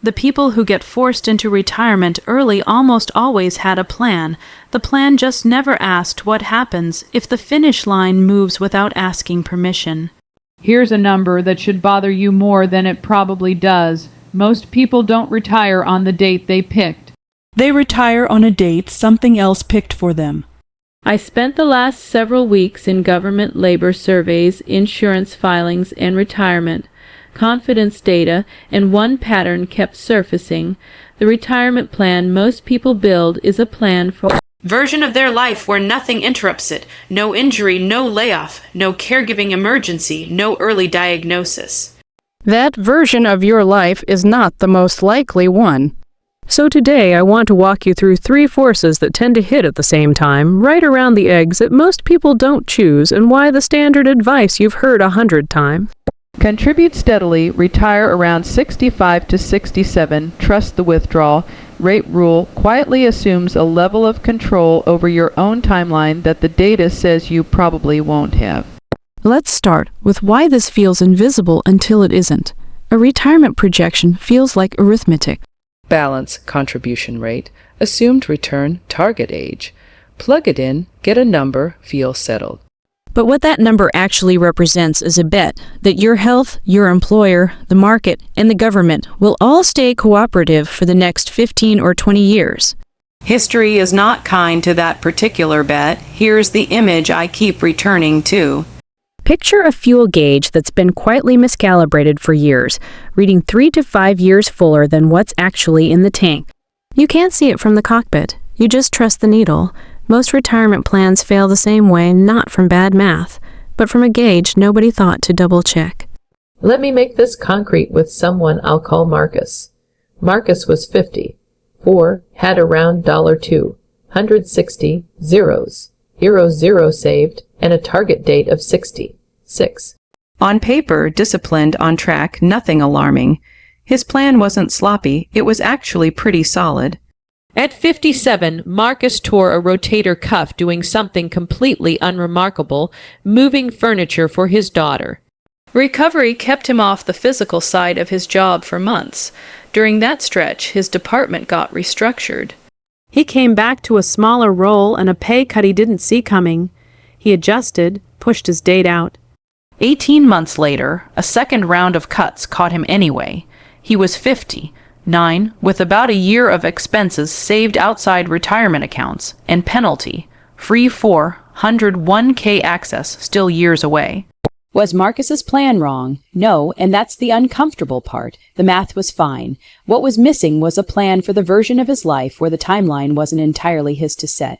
The people who get forced into retirement early almost always had a plan. The plan just never asked what happens if the finish line moves without asking permission. Here's a number that should bother you more than it probably does. Most people don't retire on the date they picked. They retire on a date something else picked for them. I spent the last several weeks in government labor surveys, insurance filings, and retirement. Confidence data, and one pattern kept surfacing. The retirement plan most people build is a plan for version of their life where nothing interrupts it. No injury, no layoff, no caregiving emergency, no early diagnosis. That version of your life is not the most likely one. So today I want to walk you through 3 forces that tend to hit at the same time, right around the eggs that most people don't choose, and why the standard advice you've heard 100 times. Contribute steadily, retire around 65 to 67, trust the withdrawal rate rule, quietly assumes a level of control over your own timeline that the data says you probably won't have. Let's start with why this feels invisible until it isn't. A retirement projection feels like arithmetic. Balance, contribution rate, assumed return, target age. Plug it in, get a number, feel settled. But what that number actually represents is a bet that your health, your employer, the market, and the government will all stay cooperative for the next 15 or 20 years. History is not kind to that particular bet. Here's the image I keep returning to. Picture a fuel gauge that's been quietly miscalibrated for years, reading 3 to 5 years fuller than what's actually in the tank. You can't see it from the cockpit. You just trust the needle. Most retirement plans fail the same way, not from bad math, but from a gauge nobody thought to double-check. Let me make this concrete with someone I'll call Marcus. Marcus was 50. 4 had around $2, 160 zeros, zero saved, and a target date of 60. 6. On paper, disciplined, on track, nothing alarming. His plan wasn't sloppy, it was actually pretty solid. At 57, Marcus tore a rotator cuff doing something completely unremarkable, moving furniture for his daughter. Recovery kept him off the physical side of his job for months. During that stretch, his department got restructured. He came back to a smaller role and a pay cut he didn't see coming. He adjusted, pushed his date out. 18 months later, a second round of cuts caught him anyway. He was 50. 9, with about a year of expenses saved outside retirement accounts, and penalty, free 401k access still years away. Was Marcus's plan wrong? No, and that's the uncomfortable part. The math was fine. What was missing was a plan for the version of his life where the timeline wasn't entirely his to set.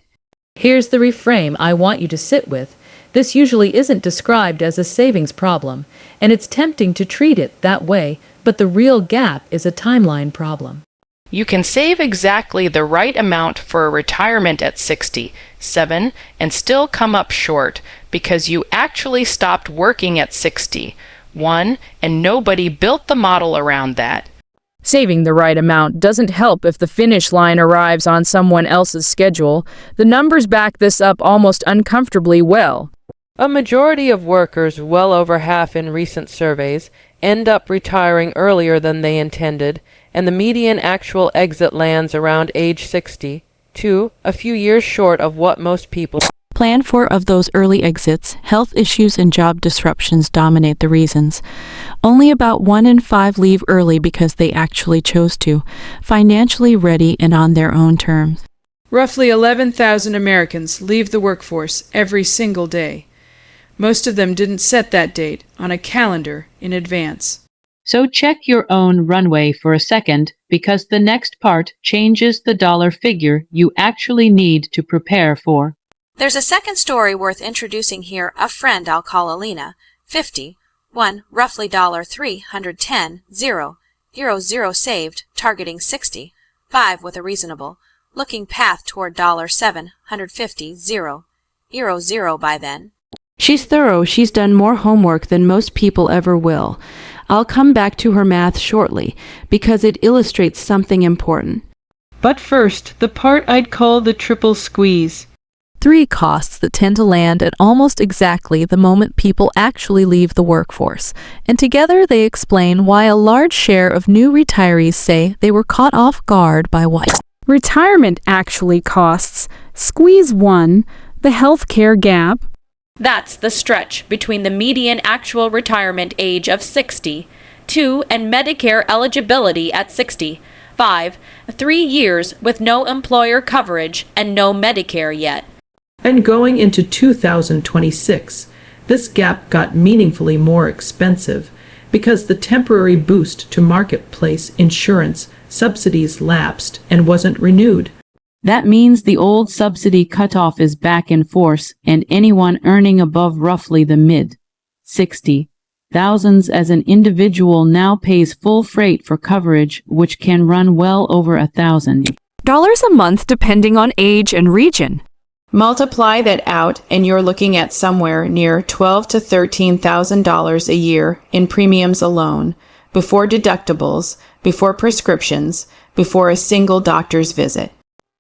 Here's the reframe I want you to sit with. This usually isn't described as a savings problem, and it's tempting to treat it that way, but the real gap is a timeline problem. You can save exactly the right amount for a retirement at 67 and still come up short because you actually stopped working at 61 and nobody built the model around that. Saving the right amount doesn't help if the finish line arrives on someone else's schedule. The numbers back this up almost uncomfortably well. A majority of workers, well over half in recent surveys, end up retiring earlier than they intended, and the median actual exit lands around age 60, a few years short of what most people plan for. Of those early exits, health issues and job disruptions dominate the reasons. Only about 1 in 5 leave early because they actually chose to, financially ready and on their own terms. Roughly 11,000 Americans leave the workforce every single day. Most of them didn't set that date on a calendar in advance. So check your own runway for a second, because the next part changes the dollar figure you actually need to prepare for. There's a second story worth introducing here, a friend I'll call Alina, 50, 1, roughly $310, 0 saved, targeting 60, 5 with a reasonable, looking path toward $750, 0 by then. She's thorough. She's done more homework than most people ever will. I'll come back to her math shortly, because it illustrates something important. But first, the part I'd call the triple squeeze. three costs that tend to land at almost exactly the moment people actually leave the workforce, and together they explain why a large share of new retirees say they were caught off guard by what retirement actually costs. Squeeze 1, the healthcare gap. That's the stretch between the median actual retirement age of 60, 2, and Medicare eligibility at 60, 5, 3 years with no employer coverage and no Medicare yet. And going into 2026, this gap got meaningfully more expensive because the temporary boost to marketplace insurance subsidies lapsed and wasn't renewed. That means the old subsidy cutoff is back in force, and anyone earning above roughly the mid-60 thousands as an individual now pays full freight for coverage, which can run well over $1,000 a month depending on age and region. Multiply that out and you're looking at somewhere near $12,000 to $13,000 a year in premiums alone, before deductibles, before prescriptions, before a single doctor's visit.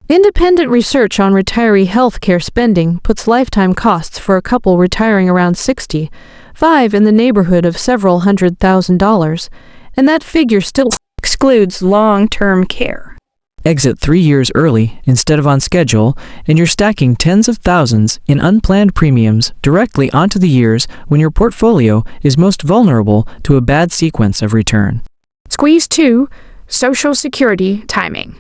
Independent research on retiree health care spending puts lifetime costs for a couple retiring around 65 in the neighborhood of several $100,000, and that figure still excludes long-term care. Exit 3 years early instead of on schedule, and you're stacking tens of thousands in unplanned premiums directly onto the years when your portfolio is most vulnerable to a bad sequence of return. Squeeze 2, Social Security timing.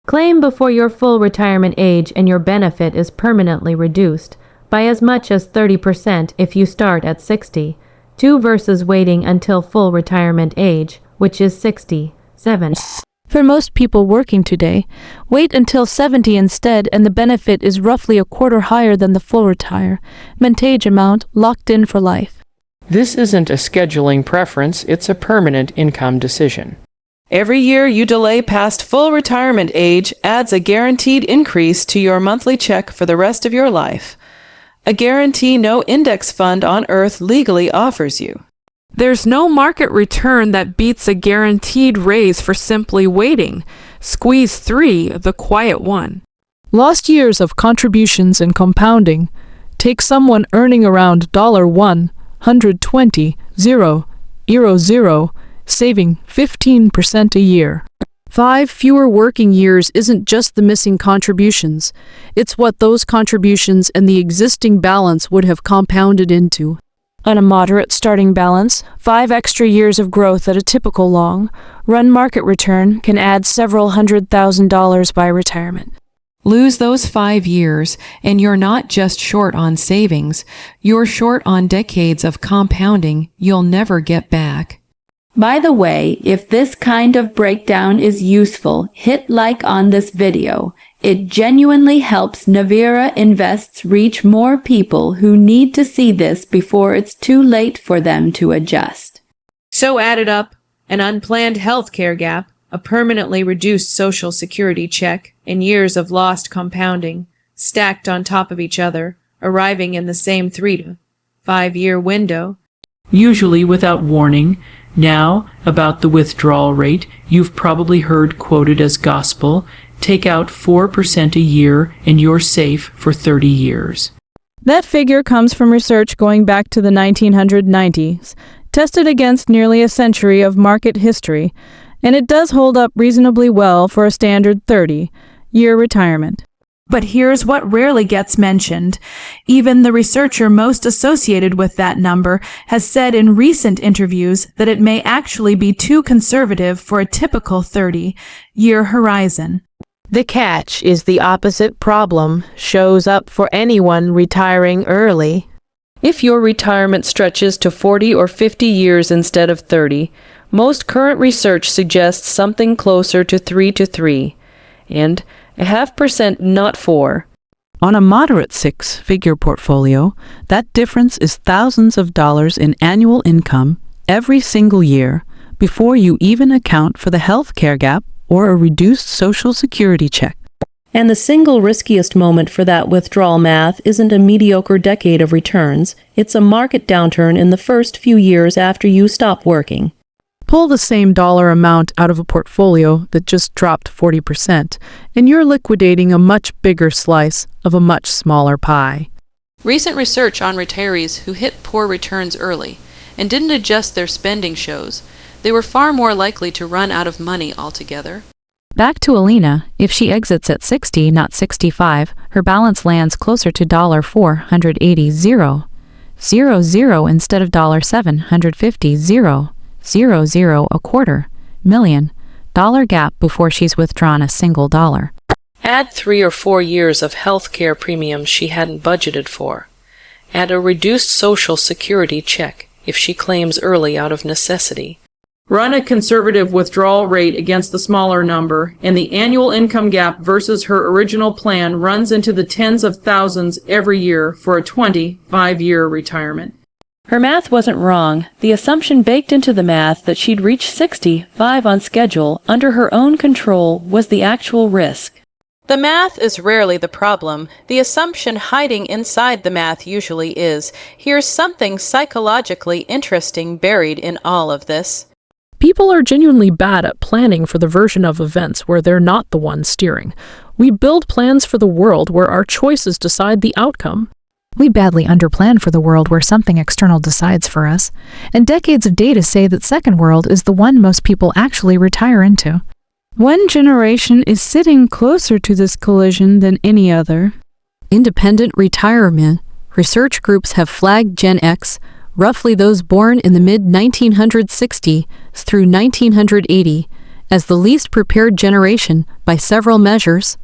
Claim before your full retirement age and your benefit is permanently reduced by as much as 30% if you start at 60, 2 versus waiting until full retirement age, which is 67. For most people working today, wait until 70 instead, and the benefit is roughly a quarter higher than the full retirement age amount locked in for life. This isn't a scheduling preference, it's a permanent income decision. Every year you delay past full retirement age adds a guaranteed increase to your monthly check for the rest of your life. A guarantee no index fund on earth legally offers you. There's no market return that beats a guaranteed raise for simply waiting. Squeeze 3, the quiet one. Lost years of contributions and compounding. Take someone earning around $120,000, saving 15% a year. 5 fewer working years isn't just the missing contributions. It's what those contributions and the existing balance would have compounded into. On a moderate starting balance, 5 extra years of growth at a typical long-run market return can add several $100,000 by retirement. Lose those 5 years, and you're not just short on savings, you're short on decades of compounding you'll never get back. By the way, if this kind of breakdown is useful, hit like on this video. It genuinely helps Novira Invests reach more people who need to see this before it's too late for them to adjust. So added up, an unplanned health care gap, a permanently reduced Social Security check, and years of lost compounding, stacked on top of each other, arriving in the same 3 to 5 year window. Usually without warning. Now, about the withdrawal rate, you've probably heard quoted as gospel. Take out 4% a year and you're safe for 30 years. That figure comes from research going back to the 1990s, tested against nearly a century of market history, and it does hold up reasonably well for a standard 30-year retirement. But here's what rarely gets mentioned. Even the researcher most associated with that number has said in recent interviews that it may actually be too conservative for a typical 30-year horizon. The catch is the opposite problem shows up for anyone retiring early. If your retirement stretches to 40 or 50 years instead of 30, most current research suggests something closer to 3 to 3, and 0.5%, not 4. On a moderate 6-figure portfolio, that difference is thousands of dollars in annual income every single year before you even account for the health care gap or a reduced Social Security check. And the single riskiest moment for that withdrawal math isn't a mediocre decade of returns, it's a market downturn in the first few years after you stop working. Pull the same dollar amount out of a portfolio that just dropped 40%, and you're liquidating a much bigger slice of a much smaller pie. Recent research on retirees who hit poor returns early and didn't adjust their spending shows they were far more likely to run out of money altogether. Back to Alina, if she exits at 60, not 65, her balance lands closer to $480,000 instead of $750,000 a quarter million dollar gap before she's withdrawn a single dollar. Add 3 or 4 years of health care premiums she hadn't budgeted for. Add a reduced Social Security check if she claims early out of necessity. Run a conservative withdrawal rate against the smaller number, and the annual income gap versus her original plan runs into the tens of thousands every year for a 25-year retirement. Her math wasn't wrong. The assumption baked into the math that she'd reach 65 on schedule under her own control was the actual risk. The math is rarely the problem. The assumption hiding inside the math usually is. Here's something psychologically interesting buried in all of this. People are genuinely bad at planning for the version of events where they're not the one steering. We build plans for the world where our choices decide the outcome. We badly underplan for the world where something external decides for us, and decades of data say that second world is the one most people actually retire into. One generation is sitting closer to this collision than any other. Independent retirement research groups have flagged Gen X, roughly those born in the mid-1960s through 1980, as the least prepared generation by several measures.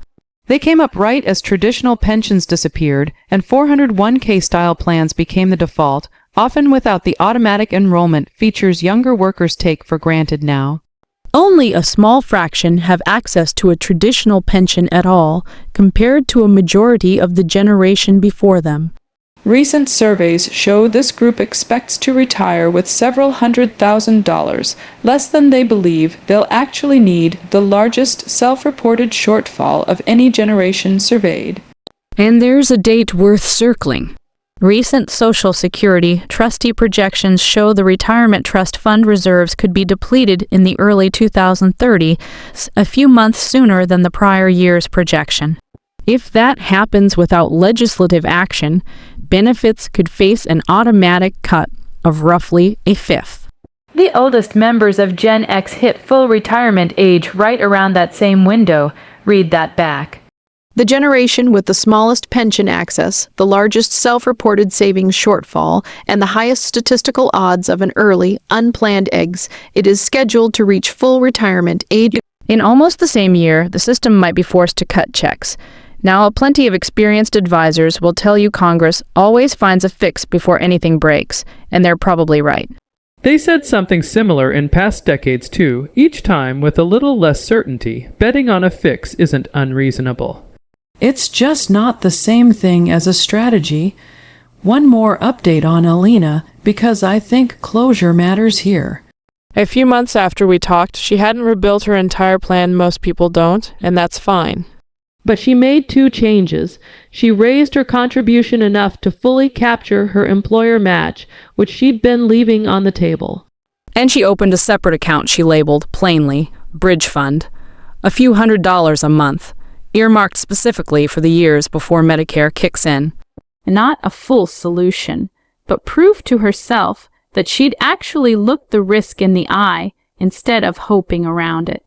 They came up right as traditional pensions disappeared and 401k-style plans became the default, often without the automatic enrollment features younger workers take for granted now. Only a small fraction have access to a traditional pension at all, compared to a majority of the generation before them. Recent surveys show this group expects to retire with several $100,000, less than they believe they'll actually need, the largest self-reported shortfall of any generation surveyed. And there's a date worth circling. Recent Social Security trustee projections show the retirement trust fund reserves could be depleted in the early 2030s, a few months sooner than the prior year's projection. If that happens without legislative action, benefits could face an automatic cut of roughly a fifth. The oldest members of Gen X hit full retirement age right around that same window. Read that back. The generation with the smallest pension access, the largest self-reported savings shortfall, and the highest statistical odds of an early, unplanned exit, it is scheduled to reach full retirement age. In almost the same year, the system might be forced to cut checks. Now, plenty of experienced advisors will tell you Congress always finds a fix before anything breaks, and they're probably right. They said something similar in past decades too, each time with a little less certainty. Betting on a fix isn't unreasonable. It's just not the same thing as a strategy. One more update on Alina, because I think closure matters here. A few months after we talked, she hadn't rebuilt her entire plan. Most people don't, and that's fine. But she made 2 changes. She raised her contribution enough to fully capture her employer match, which she'd been leaving on the table. And she opened a separate account she labeled, plainly, Bridge Fund. A few $100s a month, earmarked specifically for the years before Medicare kicks in. Not a full solution, but proof to herself that she'd actually looked the risk in the eye instead of hoping around it.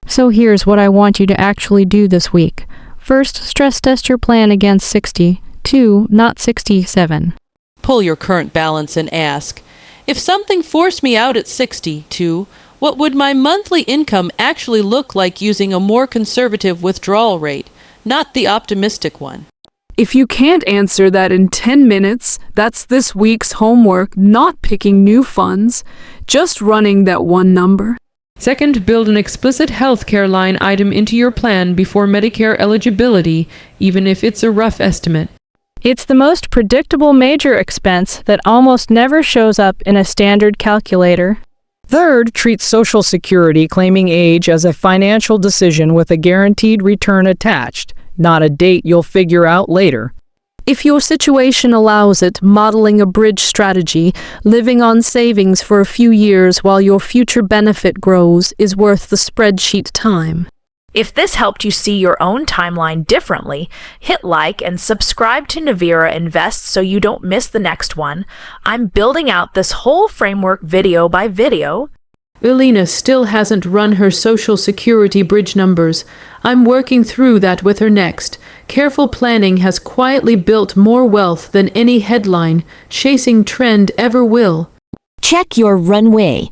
So here's what I want you to actually do this week. First, stress test your plan against 60. 2, not 67. Pull your current balance and ask, if something forced me out at 62, what would my monthly income actually look like using a more conservative withdrawal rate, not the optimistic one? If you can't answer that in 10 minutes, that's this week's homework, not picking new funds, just running that one number. Second, build an explicit healthcare line item into your plan before Medicare eligibility, even if it's a rough estimate. It's the most predictable major expense that almost never shows up in a standard calculator. Third, treat Social Security claiming age as a financial decision with a guaranteed return attached, not a date you'll figure out later. If your situation allows it, modeling a bridge strategy, living on savings for a few years while your future benefit grows, is worth the spreadsheet time. If this helped you see your own timeline differently, hit like and subscribe to Novira Invests so you don't miss the next one. I'm building out this whole framework video by video. Alina still hasn't run her Social Security bridge numbers. I'm working through that with her next. Careful planning has quietly built more wealth than any headline chasing trend ever will. Check your runway.